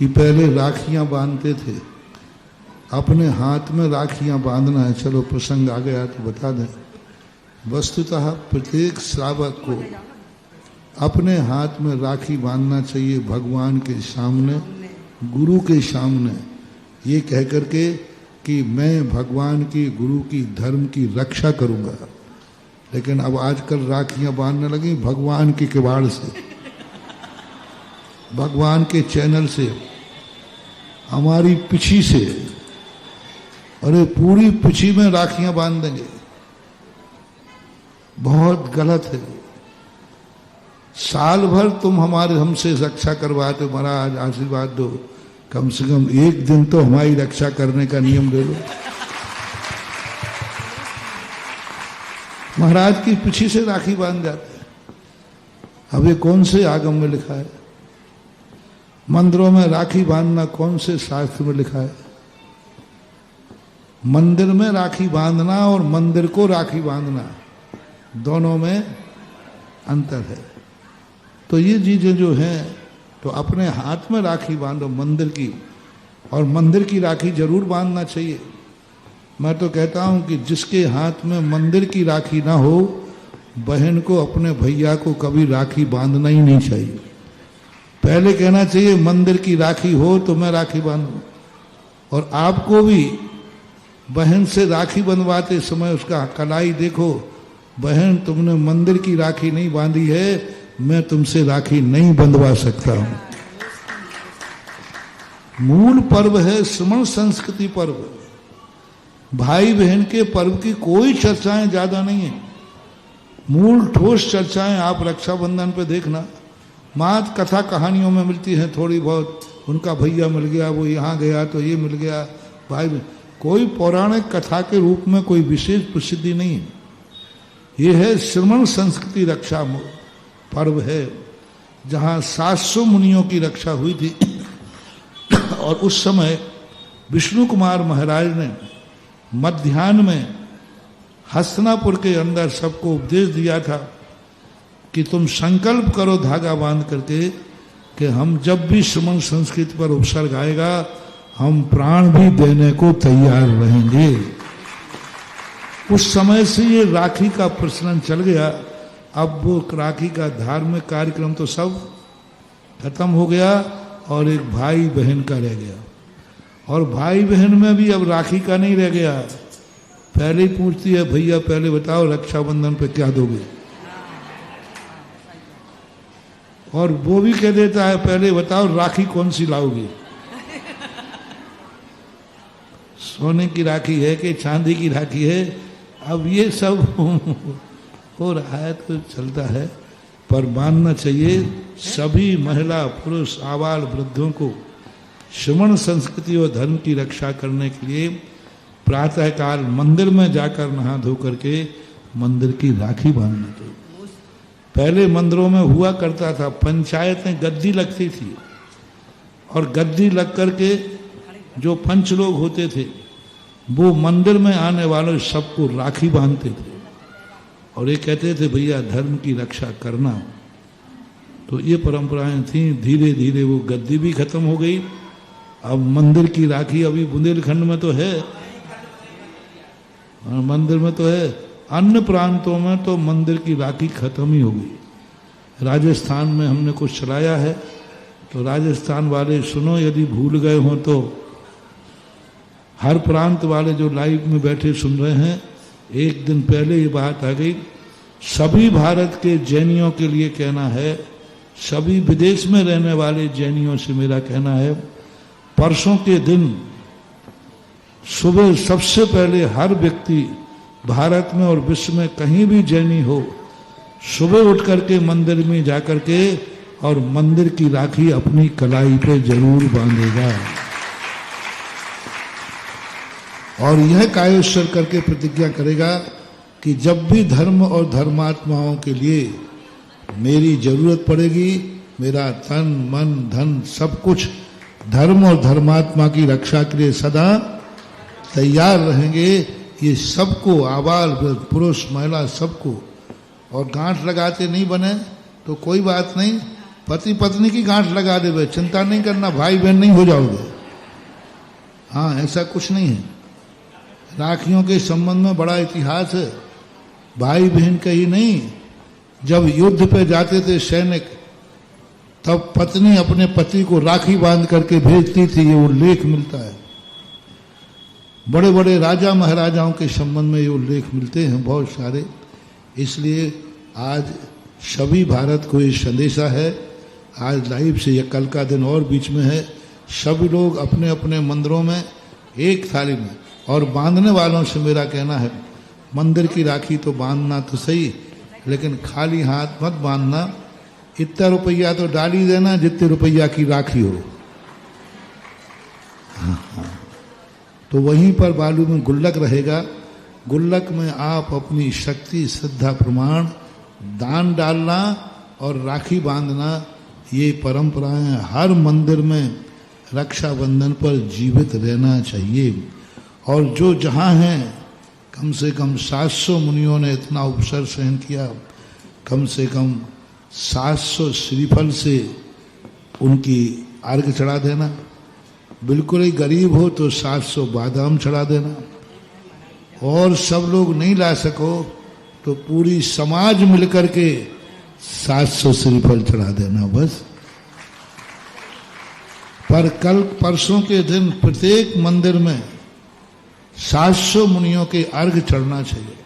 कि पहले राखियां बांधते थे, अपने हाथ में राखियां बांधना है। चलो प्रसंग आ गया तो बता दें। वस्तुतः प्रत्येक श्रावक को अपने हाथ में राखी बांधना चाहिए, भगवान के सामने, गुरु के सामने, ये कह करके कि मैं भगवान की, गुरु की, धर्म की रक्षा करूंगा। लेकिन अब आजकल राखियां बांधने लगी भगवान के किवाड़ से, भगवान के चैनल से, हमारी पिछी से। अरे पूरी पिछी में राखियां बांध देंगे, बहुत गलत है। साल भर तुम हमारे हमसे रक्षा करवाते, महाराज आशीर्वाद दो, कम से कम एक दिन तो हमारी रक्षा करने का नियम ले लो। महाराज की पीछे से राखी बांध जाते हैं। अब ये कौन से आगम में लिखा है? मंदिरों में राखी बांधना कौन से शास्त्र में लिखा है? मंदिर में राखी बांधना और मंदिर को राखी बांधना, दोनों में अंतर है। तो ये चीजें जो हैं, तो अपने हाथ में राखी बांधो मंदिर की, और मंदिर की राखी जरूर बांधना चाहिए। मैं तो कहता हूं कि जिसके हाथ में मंदिर की राखी ना हो, बहन को, अपने भैया को कभी राखी बांधना ही नहीं चाहिए। पहले कहना चाहिए मंदिर की राखी हो तो मैं राखी बांधूं। और आपको भी बहन से राखी बंधवाते समय उसका कलाई देखो, बहन तुमने मंदिर की राखी नहीं बांधी है, मैं तुमसे राखी नहीं बंधवा सकता हूं। मूल पर्व है श्रमण संस्कृति पर्व। भाई बहन के पर्व की कोई चर्चाएं ज्यादा नहीं है। मूल ठोस चर्चाएं आप रक्षाबंधन पे देखना, मात कथा कहानियों में मिलती हैं थोड़ी बहुत, उनका भैया मिल गया, वो यहाँ गया तो ये मिल गया, भाई कोई पौराणिक कथा के रूप में कोई विशेष प्रसिद्धि नहीं है। ये है श्रमण संस्कृति रक्षा पर्व है, जहाँ 700 मुनियों की रक्षा हुई थी। और उस समय विष्णु कुमार महाराज ने मध्याह्न में हस्तिनापुर के अंदर सबको उपदेश दिया था कि तुम संकल्प करो धागा बांध करके कि हम जब भी श्रमण संस्कृति पर उपसर्ग आएगा, हम प्राण भी देने को तैयार रहेंगे। उस समय से ये राखी का प्रचलन चल गया। अब वो राखी का धार्मिक कार्यक्रम तो सब खत्म हो गया और एक भाई बहन का रह गया। और भाई बहन में भी अब राखी का नहीं रह गया। पहले ही पूछती है, भैया पहले बताओ रक्षाबंधन पे क्या दोगे, और वो भी कह देता है पहले बताओ राखी कौन सी लाओगे, सोने की राखी है कि चांदी की राखी है। अब ये सब हो रहा है तो चलता है, पर मानना चाहिए सभी महिला पुरुष आबाल वृद्धों को श्रमण संस्कृति और धर्म की रक्षा करने के लिए प्रातःकाल मंदिर में जाकर नहा धो करके मंदिर की राखी बांधना चाहिए। पहले मंदिरों में हुआ करता था, पंचायतें गद्दी लगती थी, और गद्दी लग करके जो पंच लोग होते थे वो मंदिर में आने वालों सबको राखी बांधते थे, और ये कहते थे भैया धर्म की रक्षा करना। तो ये परंपराएं थी। धीरे धीरे वो गद्दी भी खत्म हो गई। अब मंदिर की राखी अभी बुंदेलखंड में तो है, मंदिर में तो है, अन्य प्रांतों में तो मंदिर की राखी खत्म ही हो गई। राजस्थान में हमने कुछ चलाया है, तो राजस्थान वाले सुनो, यदि भूल गए हो तो हर प्रांत वाले जो लाइव में बैठे सुन रहे हैं, एक दिन पहले ये बात आ गई। सभी भारत के जैनियों के लिए कहना है, सभी विदेश में रहने वाले जैनियों से मेरा कहना है, परसों के दिन सुबह सबसे पहले हर व्यक्ति भारत में और विश्व में कहीं भी जैनी हो, सुबह उठ करके मंदिर में जाकर के और मंदिर की राखी अपनी कलाई पे जरूर बांधेगा। और यह कायोश्वर करके प्रतिज्ञा करेगा कि जब भी धर्म और धर्मात्माओं के लिए मेरी जरूरत पड़ेगी, मेरा तन मन धन सब कुछ धर्म और धर्मात्मा की रक्षा के लिए सदा तैयार रहेंगे। ये सबको, आबाल पुरुष महिला सबको। और गांठ लगाते नहीं बने तो कोई बात नहीं, पति पत्नी की गांठ लगा देवे, चिंता नहीं करना, भाई बहन नहीं हो जाओगे। हाँ, ऐसा कुछ नहीं है। राखियों के संबंध में बड़ा इतिहास है। भाई बहन का ही नहीं, जब युद्ध पे जाते थे सैनिक, तब पत्नी अपने पति को राखी बांध करके भेजती थी, ये उल्लेख मिलता है। बड़े बड़े राजा महाराजाओं के संबंध में ये उल्लेख मिलते हैं बहुत सारे। इसलिए आज सभी भारत को ये संदेशा है, आज लाइव से, यह कल का दिन और बीच में है, सभी लोग अपने अपने मंदिरों में एक थाली में, और बांधने वालों से मेरा कहना है, मंदिर की राखी तो बांधना तो सही, लेकिन खाली हाथ मत बांधना। इतना रुपया तो डाल ही देना जितने रुपया की राखी हो। हाँ। तो वहीं पर बालू में गुल्लक रहेगा, गुल्लक में आप अपनी शक्ति, श्रद्धा, प्रमाण, दान डालना और राखी बांधना, ये परंपराएं हर मंदिर में रक्षाबंधन पर जीवित रहना चाहिए। और जो जहाँ हैं, कम से कम 700 मुनियों ने इतना उपसर सहन किया, कम से कम 700 श्रीफल से उनकी अर्घ चढ़ा देना। बिल्कुल ही गरीब हो तो 700 बादाम चढ़ा देना, और सब लोग नहीं ला सको तो पूरी समाज मिलकर के 700 श्रीफल चढ़ा देना बस। पर कल परसों के दिन प्रत्येक मंदिर में 700 मुनियों के अर्घ चढ़ना चाहिए।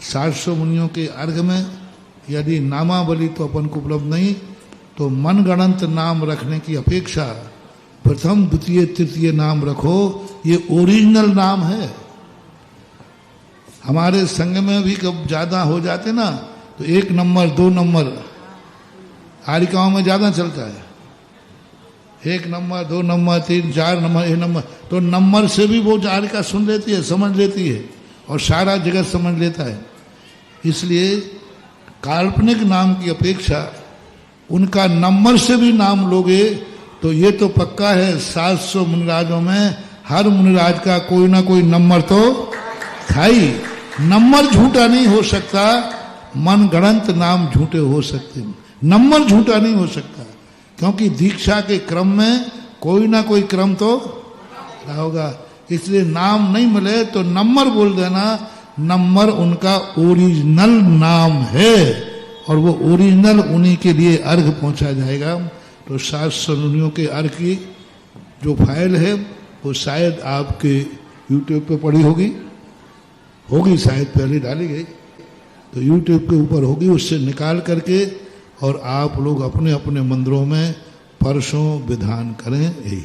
700 मुनियों के अर्घ में यदि नामावली तो अपन को उपलब्ध नहीं, तो मनगणंत नाम रखने की अपेक्षा प्रथम, द्वितीय, तृतीय नाम रखो। ये ओरिजिनल नाम है। हमारे संघ में भी कब ज्यादा हो जाते ना, तो 1 नंबर 2 नंबर हारिकाओं में ज्यादा चलता है। 1 नंबर 2 नंबर 3 4 नंबर 1 नंबर, तो नंबर से भी वो हारिका सुन लेती है, समझ लेती है, और सारा जगत समझ लेता है। इसलिए काल्पनिक नाम की अपेक्षा उनका नंबर से भी नाम लोगे तो ये तो पक्का है, 700 मुनिराजों में हर मुनिराज का कोई ना कोई नंबर तो था ही। नंबर झूठा नहीं हो सकता, मनगणंत नाम झूठे हो सकते, नंबर झूठा नहीं हो सकता, क्योंकि दीक्षा के क्रम में कोई ना कोई क्रम तो रहा होगा। इसलिए नाम नहीं मिले तो नंबर बोल देना, नंबर उनका ओरिजिनल नाम है, और वो ओरिजिनल उन्हीं के लिए अर्घ पहुंचा जाएगा। तो 700 मुनियों के अर्घ की जो फाइल है वो शायद आपके YouTube पे पड़ी होगी शायद, पहले डाली गई, तो YouTube के ऊपर होगी, उससे निकाल करके और आप लोग अपने अपने मंदिरों में परसों विधान करें। यही